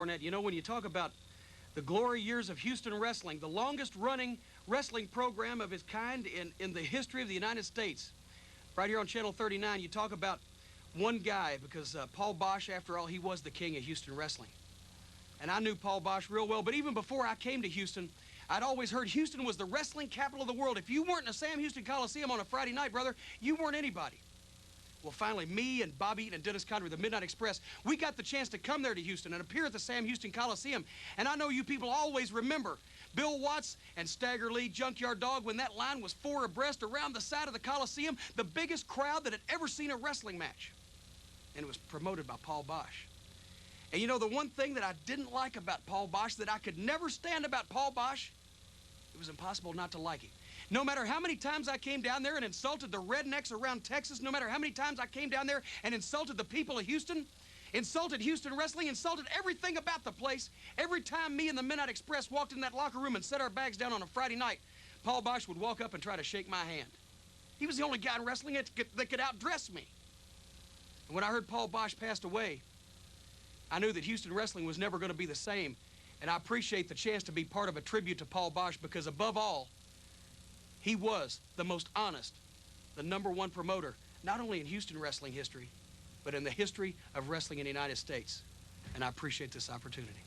Cornette, you know, when you talk about the glory years of Houston wrestling, the longest running wrestling program of its kind in the history of the United States, right here on Channel 39, you talk about one guy, because Paul Boesch, after all, he was the king of Houston wrestling. And I knew Paul Boesch real well, but even before I came to Houston, I'd always heard Houston was the wrestling capital of the world. If you weren't in a Sam Houston Coliseum on a Friday night, brother, you weren't anybody. Well, finally, me and Bobby Eaton and Dennis Connery, the Midnight Express, we got the chance to come there to Houston and appear at the Sam Houston Coliseum. And I know you people always remember Bill Watts and Stagger Lee, Junkyard Dog, when that line was 4 abreast around the side of the Coliseum, the biggest crowd that had ever seen a wrestling match. And it was promoted by Paul Boesch. And you know, the one thing that I didn't like about Paul Boesch, that I could never stand about Paul Boesch, it was impossible not to like him. No matter how many times I came down there and insulted the rednecks around Texas, no matter how many times I came down there and insulted the people of Houston, insulted Houston wrestling, insulted everything about the place, every time me and the Midnight Express walked in that locker room and set our bags down on a Friday night, Paul Boesch would walk up and try to shake my hand. He was the only guy in wrestling that could outdress me. And when I heard Paul Boesch passed away, I knew that Houston wrestling was never going to be the same. And I appreciate the chance to be part of a tribute to Paul Boesch, because above all, he was the most honest, the #1 promoter, not only in Houston wrestling history, but in the history of wrestling in the United States. And I appreciate this opportunity.